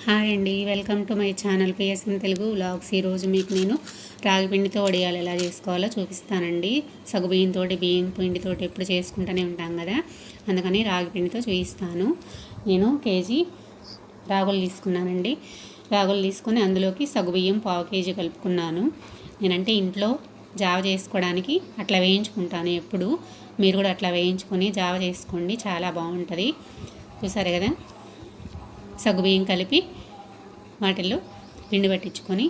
Hi అండి, welcome to my channel PSM Telugu vlogs. ఈరోజు మీకు నేను రాగి పిండితో వడియాలు ఎలా చేసుకోవాలో చూపిస్తానండి. సగ్గుబియ్యంతో బియ్యం పిండితో ఎప్పుడు చేసుకుంటూనే ఉంటాం కదా, అందుకని రాగి పిండితో చూపిస్తాను. నేను కేజీ రాగులు తీసుకున్నానండి. రాగులు తీసుకొని అందులోకి సగ్గుబియ్యం 1/2 కేజీ కలుపుకున్నాను. నేనంటే ఇంట్లో జావ చేసుకోవడానికి అట్లా వేయించుకుంటాను. ఎప్పుడు మీరు కూడా అట్లా వేయించుకొని జావ చేసుకోండి, చాలా బాగుంటుంది. చూసారు కదా, సగ్గుబియ్యం కలిపి వాటిల్లో పిండి పట్టించుకొని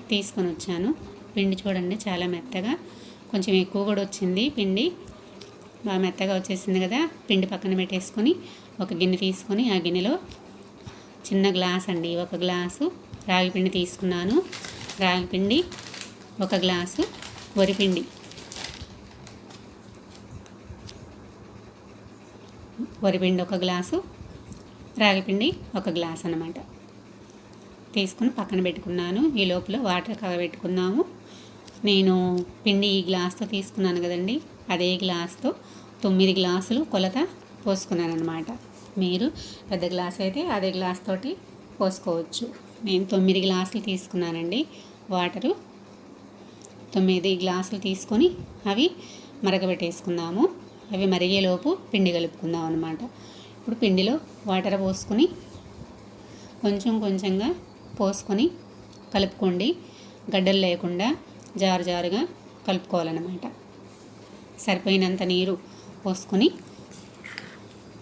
తీసుకొని వచ్చాను. పిండి చూడండి, చాలా మెత్తగా, కొంచెం ఎక్కువ కూడా వచ్చింది. పిండి బాగా మెత్తగా వచ్చేసింది కదా. పిండి పక్కన పెట్టేసుకొని ఒక గిన్నె తీసుకొని ఆ గిన్నెలో చిన్న గ్లాస్ అండి, 1 గ్లాసు రాగి పిండి తీసుకున్నాను. రాగి పిండి 1 గ్లాసు, వరిపిండి వరిపిండి 1 గ్లాసు, రాగిపిండి 1 గ్లాస్ అన్నమాట తీసుకుని పక్కన పెట్టుకున్నాను. ఈ లోపల వాటర్ కాగబెట్టుకున్నాము. నేను పిండి ఈ గ్లాస్తో తీసుకున్నాను కదండి, అదే గ్లాస్తో 9 గ్లాసులు కొలత పోసుకున్నాను అనమాట. మీరు పెద్ద గ్లాస్ అయితే అదే గ్లాస్ తోటి పోసుకోవచ్చు. నేను 9 గ్లాసులు తీసుకున్నానండి. వాటరు 9 గ్లాసులు తీసుకొని అవి మరగబెట్టేసుకున్నాము. అవి మరిగేలోపు పిండి కలుపుకుందాం అనమాట. ఇప్పుడు పిండిలో వాటర్ పోసుకొని కొంచెం కొంచెంగా పోసుకొని కలుపుకోండి. గడ్డలు లేకుండా జారుగా కలుపుకోవాలన్నమాట. సరిపోయినంత నీరు పోసుకొని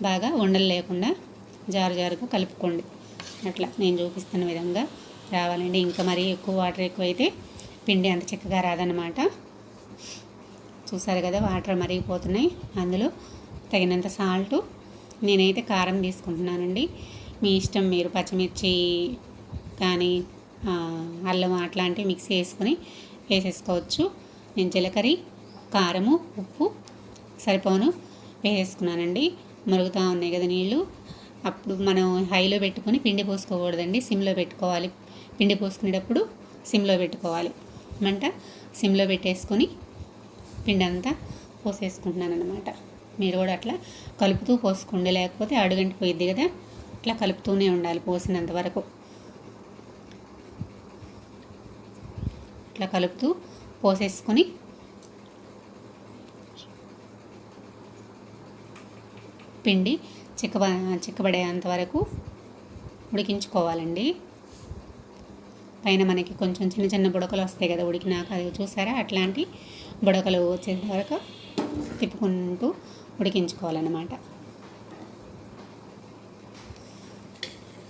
బాగా ఉండలు లేకుండా జారుగా కలుపుకోండి. అట్లా నేను చూపిస్తున్న విధంగా రావాలండి. ఇంకా మరీ ఎక్కువ వాటర్ ఎక్కువైతే పిండి అంత చక్కగా రాదనమాట. చూసారు కదా, వాటర్ మరిగిపోతున్నాయి. అందులో తగినంత సాల్టు, నేనైతే కారం తీసుకుంటున్నానండి. మీ ఇష్టం, మీరు పచ్చిమిర్చి కానీ అల్లం అట్లాంటివి మిక్సీ వేసుకొని వేసేసుకోవచ్చు. నేను జీలకర్ర, కారము, ఉప్పు సరిపోను వేసేసుకున్నానండి. మరుగుతూ ఉన్నాయి కదా నీళ్ళు. అప్పుడు మనం హైలో పెట్టుకొని పిండి పోసుకోకూడదండి, సిమ్లో పెట్టుకోవాలి. పిండి పోసుకునేటప్పుడు సిమ్లో పెట్టుకోవాలి. మంట సిమ్లో పెట్టేసుకొని పిండి అంతా పోసేసుకుంటున్నాను అనమాట. మీరు కూడా అట్లా కలుపుతూ పోసుకోండి, లేకపోతే అడుగంటిపోయిద్ది కదా. అట్లా కలుపుతూనే ఉండాలి పోసినంత వరకు. ఇట్లా కలుపుతూ పోసేసుకొని పిండి చిక్కబడేంత వరకు ఉడికించుకోవాలండి. పైన మనకి కొంచెం చిన్న చిన్న బుడకలు వస్తాయి కదా ఉడికినాక, అది చూసారా, అట్లాంటి బుడకలు వచ్చేంత వరకు తిప్పుకుంటూ ఉడికించుకోవాలన్నమాట.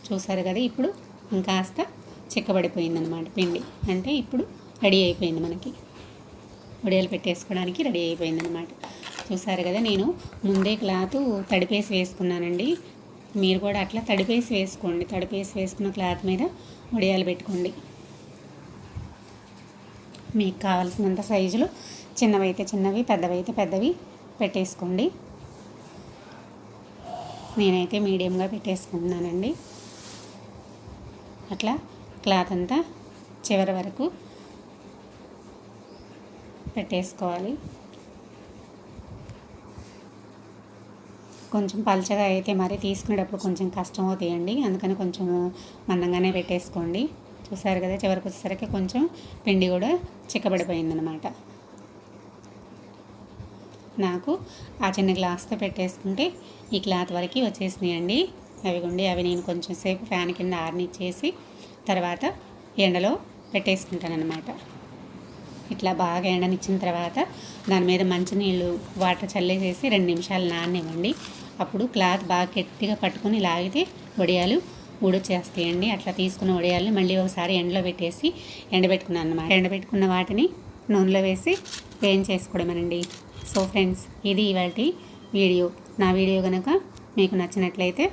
చూసారు కదా, ఇప్పుడు ఇంకాస్త చిక్కబడిపోయిందనమాట పిండి. అంటే ఇప్పుడు రెడీ అయిపోయింది, మనకి వడియాలు పెట్టేసుకోవడానికి రెడీ అయిపోయిందనమాట. చూసారు కదా, నేను ముందే క్లాత్ తడిపేసి వేసుకున్నానండి. మీరు కూడా అట్లా తడిపేసి వేసుకోండి. తడిపేసి వేసుకున్న క్లాత్ మీద వడియాలు పెట్టుకోండి. మీకు కావాల్సినంత సైజులు, చిన్నవైతే చిన్నవి, పెద్దవైతే పెద్దవి పెట్టేసుకోండి. నేనైతే మీడియంగా పెట్టేసుకుంటున్నానండి. అట్లా క్లాత్ అంతా చివరి వరకు పెట్టేసుకోవాలి. కొంచెం పలచగా అయితే మరి తీసుకునేటప్పుడు కొంచెం కష్టం అవుతాయండి, అందుకని కొంచెం మందంగానే పెట్టేసుకోండి. చూసారు కదా, చివరికి వచ్చేసరికి కొంచెం పిండి కూడా చిక్కబడిపోయిందనమాట. నాకు ఆ చిన్న గ్లాస్తో పెట్టేసుకుంటే ఈ క్లాత్ వరకు వచ్చేసినాయండి. అవి నేను కొంచెం సేపు ఫ్యాన్ కింద ఆరనిచ్చేసి తర్వాత ఎండలో పెట్టేసుకుంటానన్నమాట. ఇట్లా బాగా ఎండనిచ్చిన తర్వాత దాని మీద మంచినీళ్ళు వాటర్ చల్లేసేసి 2 నిమిషాలు నాననివ్వండి. అప్పుడు క్లాత్ బాగా గట్టిగా పట్టుకొని లాగితే వడియాలు ఊడొచ్చేస్తాయండి. అట్లా తీసుకున్న వడియాలని మళ్ళీ ఒకసారి ఎండలో పెట్టేసి ఎండబెట్టుకున్నాను అన్నమాట. ఎండబెట్టుకున్న వాటిని నూనెలో వేసి వేయించేసుకోవడమేనండి. సో ఫ్రెండ్స్, ఇది ఇవాల్టి వీడియో. నా వీడియో కనుక మీకు నచ్చినట్లయితే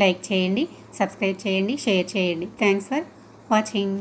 లైక్ చేయండి, సబ్స్క్రైబ్ చేయండి, షేర్ చేయండి. Thanks for watching.